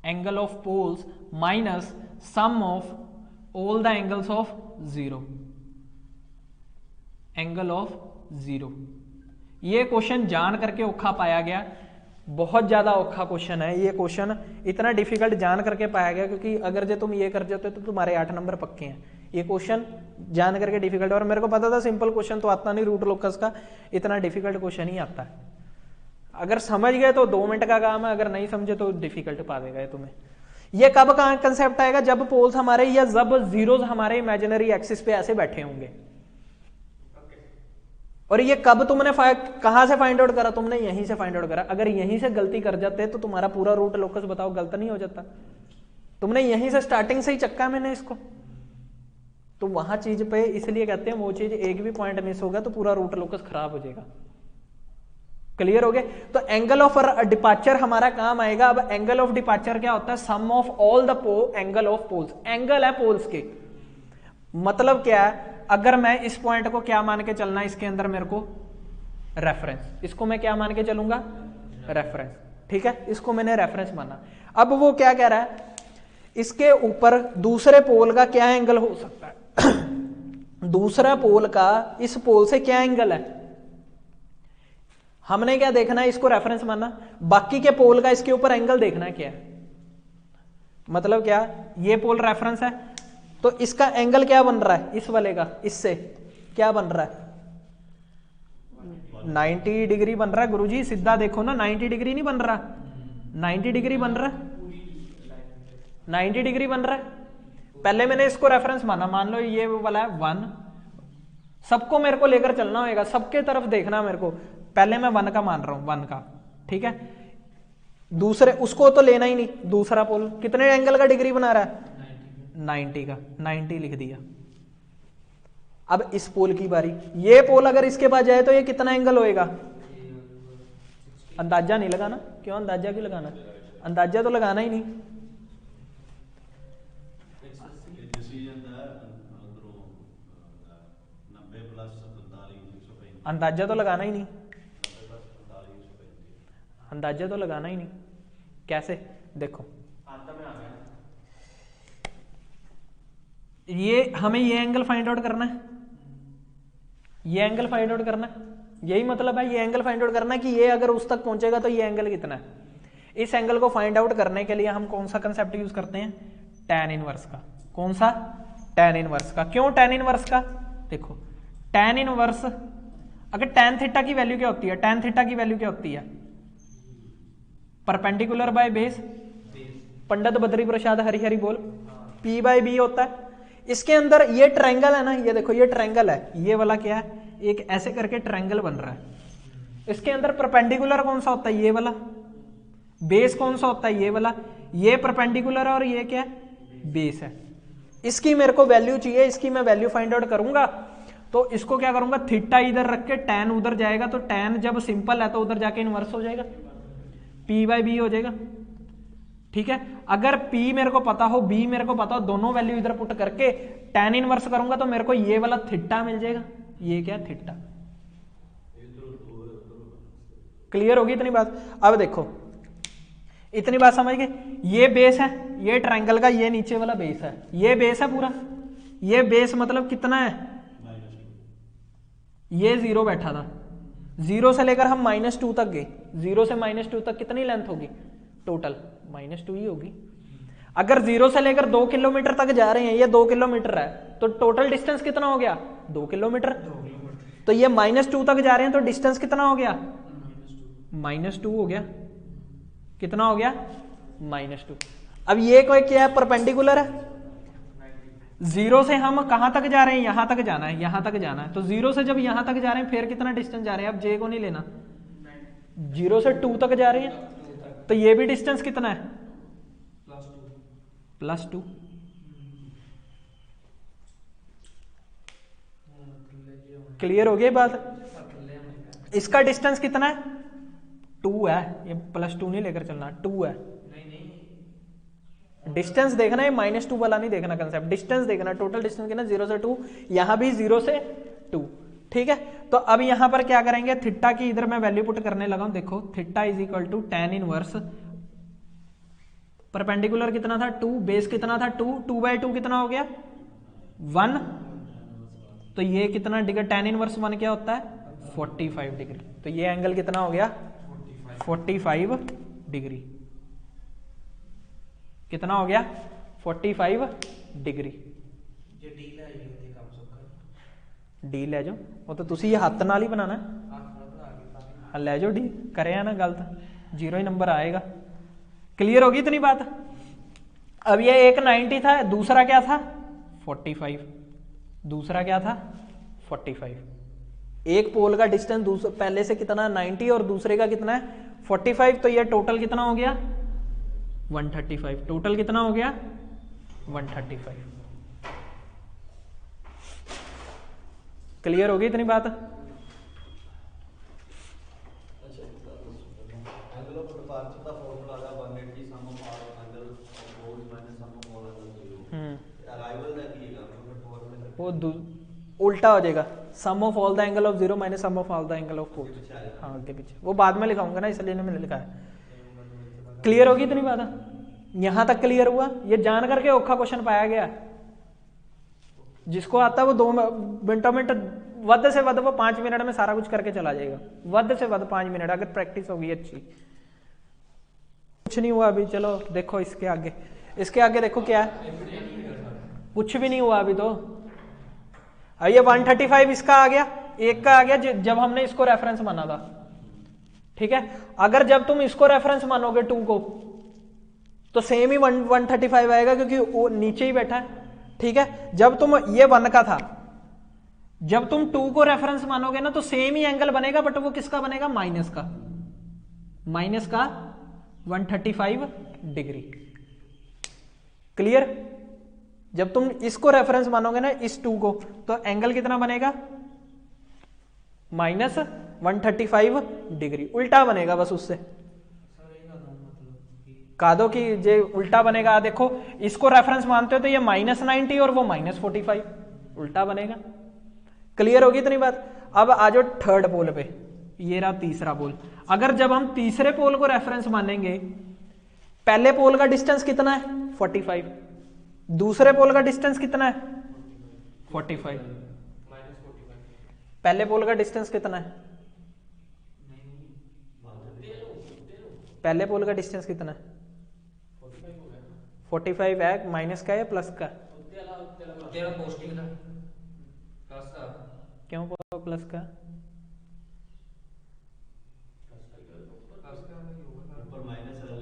angle of poles minus sum of all the angles of zero, angle of zero। ये question जान करके औखा पाया गया, बहुत ज्यादा औखा क्वेश्चन है ये क्वेश्चन, इतना डिफिकल्ट जान करके पाया गया, क्योंकि अगर जो तुम ये कर जाते तो तुम्हारे 8 नंबर पक्के हैं। ये क्वेश्चन जान करके डिफिकल्ट, और मेरे को पता था सिंपल क्वेश्चन तो आता नहीं रूट लोकस का, इतना डिफिकल्ट क्वेश्चन ही आता है। अगर समझ गए तो 2 मिनट का काम है, अगर नहीं समझे तो डिफिकल्ट पा देगा ये तुम्हें। ये कब कहां कंसेप्ट आएगा, जब पोल्स हमारे या जब जीरोस हमारे इमेजिनरी एक्सिस पे ऐसे बैठे होंगे। और ये कब तुमने कहां से फाइंड आउट करा, तुमने यहीं से फाइंड आउट करा। अगर यहीं से गलती कर जाते तो तुम्हारा पूरा रूट लोकस बताओ गलत नहीं हो जाता, तुमने यहीं से स्टार्टिंग से ही चक्का मैंने इसको, तो वहां चीज पे इसलिए कहते हैं वो चीज एक भी पॉइंट मिस होगा तो पूरा रूट लोकस खराब हो जाएगा। क्लियर हो गया? तो एंगल ऑफ डिपार्चर हमारा काम आएगा। अब एंगल ऑफ डिपार्चर क्या होता है, sum of all the angle of poles. Angle है पोल्स के, मतलब क्या है, अगर मैं इस पॉइंट को क्या मान के चलना है, इसके अंदर मेरे को रेफरेंस, इसको मैं क्या मान के चलूंगा, रेफरेंस। ठीक है, इसको मैंने रेफरेंस माना। अब वो क्या कह रहा है, इसके ऊपर दूसरे पोल का क्या एंगल हो सकता है दूसरा पोल का इस पोल से क्या एंगल है, हमने क्या देखना है, इसको रेफरेंस मानना। बाकी के पोल का इसके ऊपर एंगल देखना है क्या है, मतलब क्या, ये पोल रेफरेंस है तो इसका एंगल क्या बन रहा है, इस वाले का इससे क्या बन रहा है, 90 डिग्री बन रहा है। गुरुजी सीधा देखो ना, 90 डिग्री नहीं बन रहा, 90 डिग्री बन रहा है, 90 डिग्री बन रहा है। पहले मैंने इसको रेफरेंस माना, मान लो ये वाला है 1, सबको मेरे को लेकर चलना होगा, सबके तरफ देखना मेरे को। पहले मैं 1 का मान रहा हूं, 1 का, ठीक है। दूसरे उसको तो लेना ही नहीं, दूसरा पोल कितने एंगल का डिग्री बना रहा है, 90 का, 90 लिख दिया। अब इस पोल की बारी, ये पोल अगर इसके पास जाए तो ये कितना एंगल होएगा, अंदाजा नहीं लगाना। क्यों अंदाजा क्यों लगाना, अंदाजा तो लगाना ही नहीं, अंदाजा तो लगाना ही नहीं, अंदाजा तो लगाना ही नहीं। कैसे, देखो ये हमें ये एंगल फाइंड आउट करना है, ये एंगल फाइंड आउट करना है, यही मतलब है, ये एंगल फाइंड आउट करना है कि ये अगर उस तक पहुंचेगा तो ये एंगल कितना है। इस एंगल को फाइंड आउट करने के लिए हम कौन सा कंसेप्ट यूज करते हैं, tan इनवर्स का। कौन सा, tan इनवर्स का। क्यों tan इनवर्स का, देखो tan इनवर्स, अगर tan थीटा की वैल्यू क्या होती है, tan थीटा की वैल्यू क्या होती है, perpendicular by base, Pandit Badri Prasad हरिहरि बोल, P बाय B होता है। इसके अंदर ये ट्रायंगल है ना, ये देखो ये ट्रायंगल है, ये वाला क्या है, एक ऐसे करके ट्रायंगल बन रहा है। इसके अंदर परपेंडिकुलर कौन सा होता है, ये वाला, बेस कौन सा होता है, ये वाला, ये परपेंडिकुलर और ये क्या है, बेस है। इसकी मेरे को वैल्यू चाहिए, इसकी मैं वैल्यू फाइंड आउट करूंगा तो इसको क्या करूंगा, थीटा इधर रख के टैन उधर जाएगा, तो टैन जब सिंपल है तो उधर जाके इनवर्स हो जाएगा, P बाई बी हो जाएगा। ठीक है, अगर P मेरे को पता हो, B मेरे को पता हो, दोनों वैल्यू इधर पुट करके टैन इनवर्स करूंगा तो मेरे को ये वाला थीटा मिल जाएगा, ये क्या थीटा। क्लियर होगी इतनी बात। अब देखो इतनी बात समझ गए, ये बेस है, ये ट्रायंगल का ये नीचे वाला बेस है, ये बेस है पूरा, ये बेस मतलब कितना है, ये 0 बैठा था, 0 से लेकर हम -2 तक गए, 0 से -2 तक कितनी लेंथ होगी टोटल, -2 ही होगी। अगर 0 से लेकर 2 किलोमीटर तक जा रहे हैं, ये 2 किलोमीटर है, तो टोटल डिस्टेंस कितना हो गया 2 किलोमीटर। तो ये -2 तक जा रहे हैं तो डिस्टेंस कितना हो गया -2 हो गया, कितना हो गया -2। अब ये कोई क्या है, परपेंडिकुलर है, 0 से हम कहां तक जा रहे हैं, यहां तक जाना है, यहां तक जाना है, तो 0 से जब यहां तक जा रहे हैं फिर कितना डिस्टेंस जा रहे हैं, अब J को नहीं लेना, 0 से 2 तक जा रहे हैं, तो ये भी डिस्टेंस कितना है +2। क्लियर हो गई बात। इसका डिस्टेंस कितना है 2 है, ये +2 नहीं लेकर चलना, 2 है। डिस्टेंस देखना है, -2 वाला नहीं देखना कंसेप्ट, डिस्टेंस देखना, टोटल डिस्टेंस कितना 0 से 2, यहां भी 0 से 2। ठीक है, तो अब यहां पर क्या करेंगे, थीटा की इधर मैं वैल्यू पुट करने लगा हूं, देखो theta is equal to tan inverse, perpendicular कितना था 2, बेस कितना था 2, 2/2 कितना हो गया 1, तो ये कितना डिग्री, टैन इनवर्स 1 क्या होता है 45 डिग्री, तो ये एंगल कितना हो गया 45 डिग्री, कितना हो गया 45 डिग्री। डी ले जाओ, वो तो तुसी हत्थ नाल ही बनाना है, ले जाओ डी, करे ना गलत 0 ही नंबर आएगा। क्लियर होगी इतनी बात। अब ये एक 90 था, दूसरा क्या था 45, दूसरा क्या था 45, एक पोल का डिस्टेंस पहले से कितना 90 और दूसरे का कितना है 45, तो ये टोटल कितना हो गया 135, टोटल कितना हो गया 135। क्लियर होगी इतनी बात। वो उल्टा हो जाएगा, sum of all the angle of 0 minus sum of all the angle of 4। हाँ आगे पीछे वो बाद में लिखाऊंगा ना, इसलिए मैंने लिखा है। क्लियर होगी इतनी बात, यहां तक क्लियर हुआ। ये जान करके औखा क्वेश्चन पाया गया, जिसको आता है वो 2 मिनटों में, वध से वध वो 5 मिनट में सारा कुछ करके चला जाएगा, वध से वध 5 मिनट, अगर प्रैक्टिस होगी अच्छी। कुछ नहीं हुआ अभी, चलो देखो इसके आगे, इसके आगे देखो क्या है, कुछ भी नहीं हुआ अभी तो। अब ये 135 इसका आ गया, एक का आ गया जब हमने इसको रेफरेंस माना था। ठीक है, अगर जब तुम इसको रेफरेंस मानोगे 2 को, तो सेम ही 135 आएगा, क्योंकि वो नीचे ही बैठा है। ठीक है, जब तुम ये 1 का था, जब तुम 2 को रेफरेंस मानोगे ना, तो सेम ही एंगल बनेगा, बट वो किसका बनेगा माइनस का 135 डिग्री। क्लियर, जब तुम इसको रेफरेंस मानोगे ना इस 2 को, तो एंगल कितना बनेगा -135 डिग्री, उल्टा बनेगा बस उससे। कहा दो कि जे उल्टा बनेगा, देखो इसको रेफरेंस मानते हो तो ये -90 और वो -45, उल्टा बनेगा। क्लियर होगी इतनी बात। अब आ जाओ थर्ड पोल पे, ये रहा तीसरा पोल। अगर जब हम तीसरे पोल को रेफरेंस मानेंगे, पहले पोल का डिस्टेंस कितना है 45, दूसरे पोल का डिस्टेंस कितना है 45, पहले पोल का डिस्टेंस कितना है, पहले पोल का डिस्टेंस कितना है 45 है, माइनस का या प्लस का, क्यों प्लस का,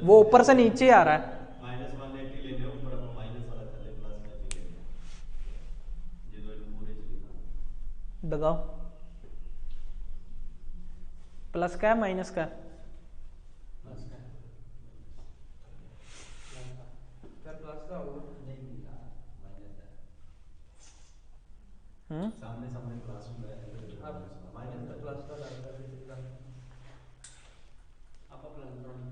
वो ऊपर से नीचे आ रहा है, -180 लेने ऊपर हम माइनस वाला थले प्लस 80 लेने जो इन पूरे चली दगाओ प्लस का है माइनस का, सामने सामने प्लस ਹੁੰਦਾ ਹੈ माइनस ਦਾ प्लस का डाल कर आपा प्लस बनाना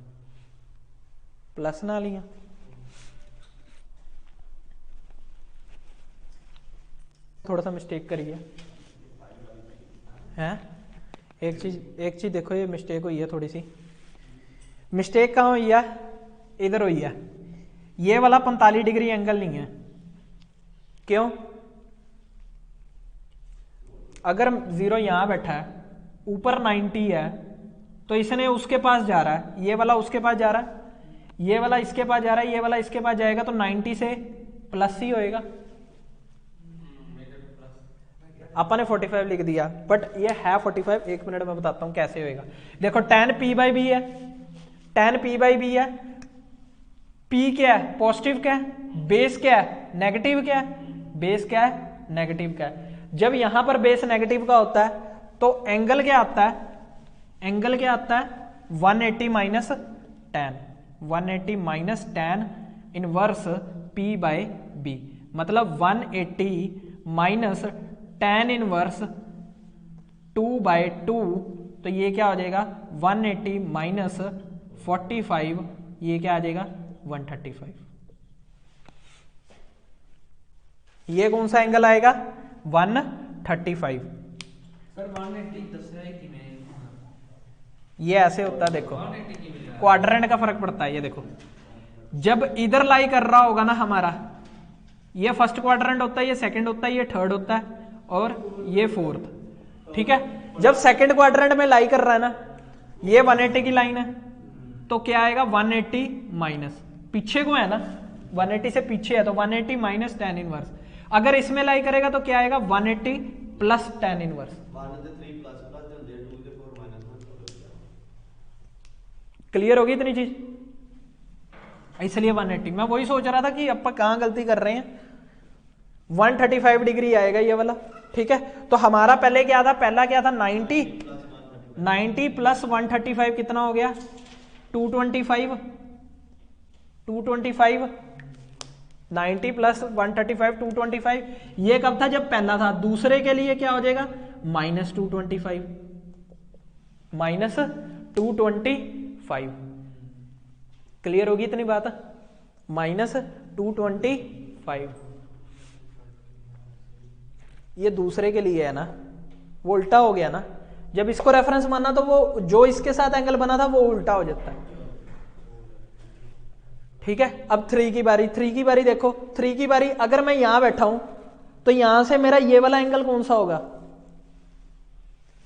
प्लस ਨਾਲ ਹੀ ਆ थोड़ा सा मिस्टेक करिए हैं एक चीज देखो, ये मिस्टेक हुई है थोड़ी सी। मिस्टेक कहाँ हुई है? इधर हुई है। ये वाला 45 डिग्री एंगल नहीं है। क्यों? अगर 0 यहां बैठा है, ऊपर 90 है, तो इसने उसके पास जा रहा है, ये वाला उसके पास जा रहा है, ये वाला इसके पास जा रहा है, ये वाला इसके पास जाएगा, तो 90 से प्लस ही होएगा। अपन ने 45 लिख दिया, बट ये है 45। 1 मिनट में बताता हूं कैसे होएगा। देखो tan p/b है, tan p/b है। p क्या है? पॉजिटिव क्या है? बेस क्या है? नेगेटिव क्या है? बेस क्या है? नेगेटिव क्या है? जब यहां पर बेस नेगेटिव का होता है तो एंगल क्या आता है? एंगल क्या आता है? 180 minus tan, 180 minus tan inverse p/b, मतलब 180 माइनस tan इनवर्स 2/2, तो ये क्या हो जाएगा? 180 माइनस 45, ये क्या आ जाएगा? 135। ये कौन सा एंगल आएगा? 135। सर 180 10 है कि मैं ये ऐसे होता है, देखो 180 की मिल रहा क्वाड्रेंट का फर्क पड़ता है। ये देखो, जब इधर लाई कर रहा होगा ना हमारा, ये फर्स्ट क्वाड्रेंट होता है, ये सेकंड होता है, ये थर्ड होता है, और ये फोर्थ। ठीक है, जब सेकंड क्वाड्रेंट में लाई कर रहा है ना, ये 180 की लाइन है, तो क्या आएगा? 180 माइनस, पीछे को है ना, 180 से पीछे है, तो 180 माइनस tan इनवर्स। अगर इसमें लाई करेगा तो क्या आएगा? 180 प्लस tan इनवर्स। 1 ਦੇ 3 प्लस प्लस ਦੇ 2 ਦੇ 4 माइनस 1। क्लियर होगी इतनी चीज? इसलिए 180। मैं वही सोच रहा था कि अपन कहां गलती कर रहे हैं। 135 डिग्री आएगा ये वाला। ठीक है, तो हमारा पहले क्या था? पहला क्या था? 90 प्लस 135 कितना हो गया? 225। 90 प्लस 135 225। ये कब था? जब पहला था। दूसरे के लिए क्या हो जाएगा? Minus 225, minus 225। क्लियर होगी इतनी बात? माइनस 225। ये दूसरे के लिए है ना, वो उल्टा हो गया ना। जब इसको रेफरेंस माना तो वो जो इसके साथ एंगल बना था वो उल्टा हो जाता है। ठीक है, अब 3 की बारी। 3 की बारी देखो, 3 की बारी अगर मैं यहां बैठा हूं तो यहां से मेरा ये वाला एंगल कौन सा होगा?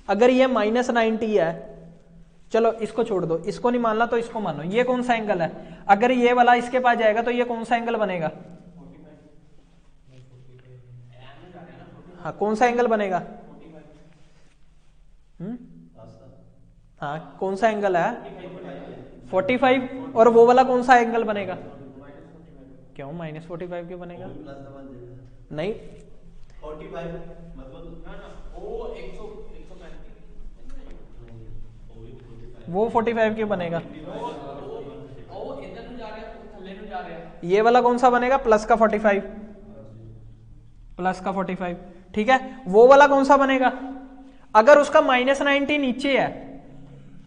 अगर ये माइनस 90 है, चलो इसको छोड़ दो, इसको नहीं मानना तो इसको मानो। ये कौन सा एंगल है? अगर ये वाला इसके पास जाएगा तो ये कौन सा एंगल बनेगा? हाँ, कौन सा एंगल बनेगा? हाँ, कौन सा एंगल है? 45। और वो वाला कौन सा एंगल बनेगा? क्यों माइनस 45 क्यों बनेगा? नहीं, 45 मतलब ना वो 135 वो 45 क्यों बनेगा? वो इधर ਨੂੰ ਜਾ ਰਿਹਾ, ਥੱਲੇ ਨੂੰ ਜਾ ਰਿਹਾ। ये वाला कौन सा बनेगा? प्लस का 45, प्लस का 45। ठीक है, वो वाला कौन सा बनेगा? अगर उसका माइनस 90 नीचे है,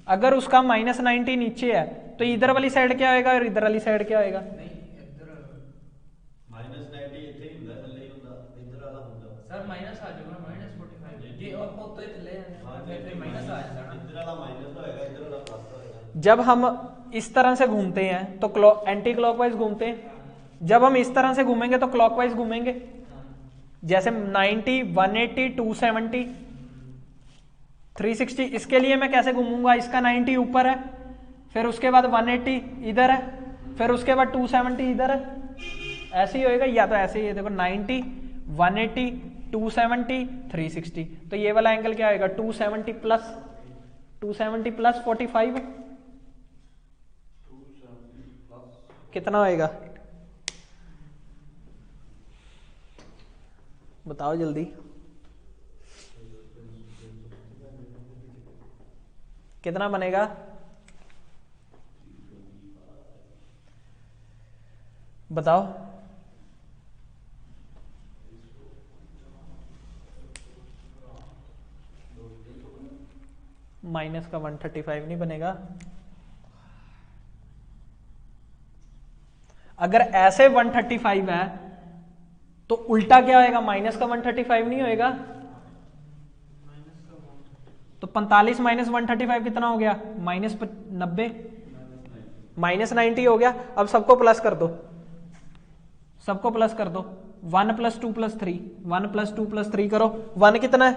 अगर उसका माइनस 90 नीचे है, तो इधर वाली साइड क्या होएगा और इधर वाली साइड क्या होएगा? माइनस 90 ਇੱਥੇ ਹੀ ਹੁੰਦਾ, ਥੱਲੇ ਹੀ ਹੁੰਦਾ, ਇੱਧਰ ਵਾਲਾ ਹੁੰਦਾ। सर माइनस आ जाएगा -45 जी, और तो थल्ले फिर माइनस आ जाएगा ना। ਇੱਧਰ ਵਾਲਾ ਮਾਈਨਸ ਹੋਏਗਾ, ਇੱਧਰ ਵਾਲਾ ਪਲੱਸ ਹੋਏਗਾ। जब हम इस तरह से घूमते हैं तो एंटी क्लॉकवाइज घूमते हैं। जब हम इस तरह से घूमेंगे तो क्लॉकवाइज घूमेंगे। जैसे 90, 180, 270, 360। इसके लिए मैं कैसे घूमूंगा? इसका 90 ऊपर है, फिर उसके बाद 180 इधर है, फिर उसके बाद 270 इधर है। ऐसे ही होएगा, या तो ऐसे ही है। देखो 90, 180, 270, 360। तो ये वाला एंगल क्या होएगा? 270 प्लस 45 कितना होएगा? बताओ जल्दी, कितना बनेगा? बताओ। माइनस का 135 नहीं बनेगा। अगर ऐसे 135 है तो उल्टा क्या होएगा, माइनस का 135 नहीं होएगा। तो 45 माइनस 135 कितना हो गया, माइनस 90, माइनस 90 हो गया। अब सबको प्लस कर दो, सबको प्लस कर दो। 1 + 2 + 3, 1 + 2 + 3 करो। 1 कितना है,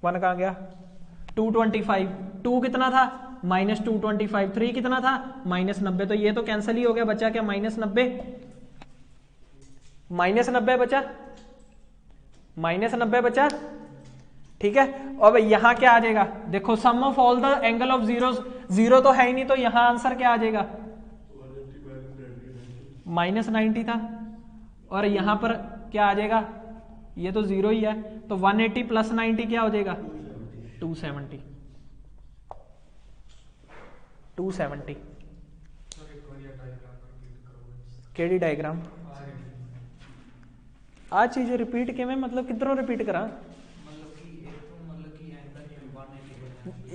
1 कहाँ गया, 225। 2 कितना था, -225। 3 कितना था, -90। तो ये तो कैंसिल ही हो गया, बचा क्या, -90। -90 बचा, -90 बचा। ठीक है। अब यहां क्या आ जाएगा, देखो sum of all the angle of zeros, zero तो है ही नहीं, तो यहां आंसर क्या आ जाएगा, -90 था। और यहां पर क्या आ जाएगा, ये तो 0 ही है, तो 180 + 90 क्या हो जाएगा, 270। 270 केड़ी डायग्राम आ चीज रिपीट किवें, मतलब किधरों रिपीट करा।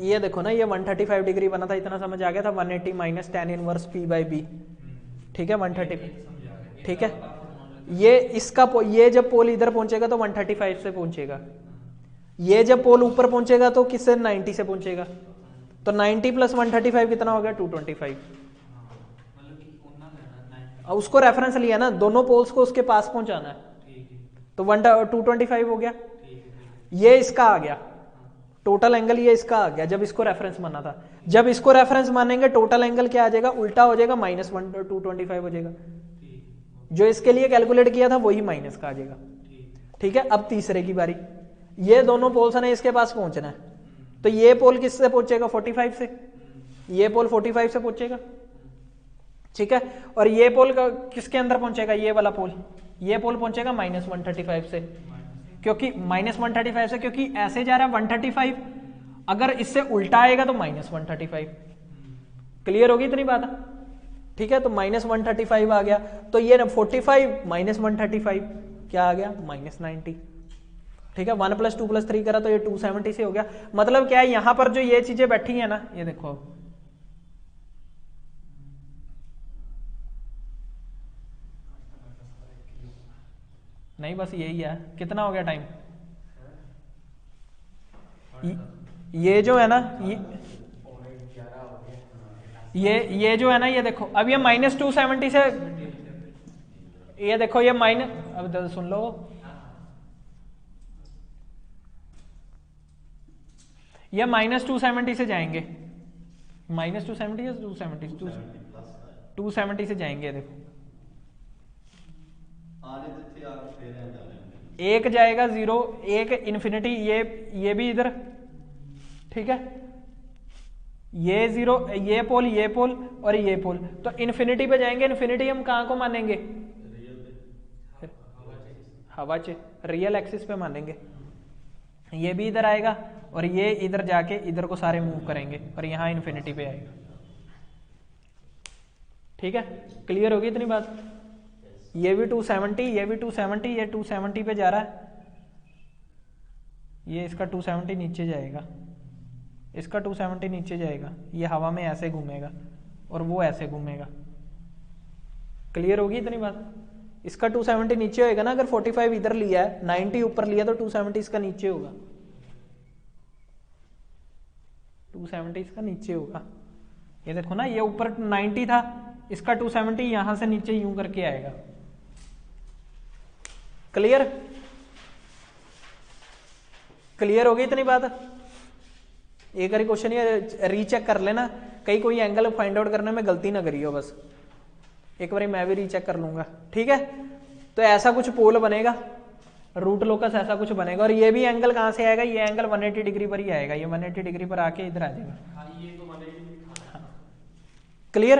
ये देखो ना, ये 135 डिग्री बना था, इतना समझ आ गया था। 180 माइनस tan इनवर्स P/B, ठीक है, 130, ठीक है। ये इसका ये जब पोल इधर पहुंचेगा तो 135 से पहुंचेगा, ये जब पोल ऊपर पहुंचेगा तो किससे, 90 से पहुंचेगा। तो 90 + 135 कितना हो गया, 225। उसको रेफरेंस लिया ना, दोनों पोल्स को उसके पास पहुंचाना है, तो 225 हो गया। ये इसका आ गया टोटल एंगल, ये इसका आ गया जब इसको रेफरेंस माना था। जब इसको रेफरेंस मानेंगे टोटल एंगल क्या आ जाएगा, उल्टा हो जाएगा, -225 हो जाएगा। जो इसके लिए कैलकुलेट किया था वही माइनस का आ जाएगा। ठीक है। अब तीसरे की बारी, ये दोनों पोल्स ने इसके पास पहुंचना है, तो ये पोल किससे पहुंचेगा, 45 से। ये पोल 45 से पहुंचेगा, ठीक है। और ये पोल किसके अंदर पहुंचेगा, ये वाला पोल, ये पोल पहुंचेगा -135 से, क्योंकि -135 से, क्योंकि ऐसे जा रहा है 135, अगर इससे उल्टा आएगा तो -135। क्लियर होगी इतनी बात, ठीक है। तो -135 आ गया, तो ये 45 -135 क्या आ गया, -90। ठीक है। 1 + 2 + 3 करा तो ये 270 से हो गया। मतलब क्या है, यहां पर जो ये चीजें बैठी है ना, ये देखो अब नहीं, बस यही है। कितना हो गया टाइम, ये जो है ना, ये जो है ना, ये देखो अब ये -270 से, ये देखो ये अब सुन लो, ये -270 से जाएंगे, -270 या 270 से जाएंगे। देखो एक जाएगा 0, एक इन्फिनिटी, ये भी इधर, ठीक है। ये 0, ये पोल और ये पोल, तो इन्फिनिटी पे जाएंगे। इन्फिनिटी हम कहाँ को मानेंगे, हवा चे, रियल एक्सिस पे मानेंगे। ये भी इधर आएगा और ये इधर जाके इधर को सारे मूव करेंगे और यहाँ इन्फिनिटी पे आएगा। ठीक है। क्लियर होगी इतनी बात। ये भी 270, ये भी 270, ये 270 पे जा रहा है, ये इसका 270 नीचे जाएगा, इसका 270 नीचे जाएगा, ये हवा में ऐसे घूमेगा और वो ऐसे घूमेगा। क्लियर होगी इतनी बात। इसका 270 नीचे होएगा ना, अगर 45 इधर लिया है, 90 ऊपर लिया, तो 270 इसका नीचे होगा, 270 इसका नीचे होगा। ये देखो ना, ये ऊपर 90 था, इसका 270 यहां से नीचे यूं करके आएगा। क्लियर, क्लियर होगी इतनी बात। एक बार क्वेश्चन ये रीचेक कर लेना, कहीं कोई एंगल फाइंड आउट करने में गलती ना करियो, बस एक बार मैं भी रीचेक कर लूंगा। ठीक है। तो ऐसा कुछ पोल बनेगा, रूट लोकस ऐसा कुछ बनेगा, और ये भी एंगल कहां से आएगा, ये एंगल 180 डिग्री पर ही आएगा, ये 180 डिग्री पर आके इधर आ जाएगा। क्लियर।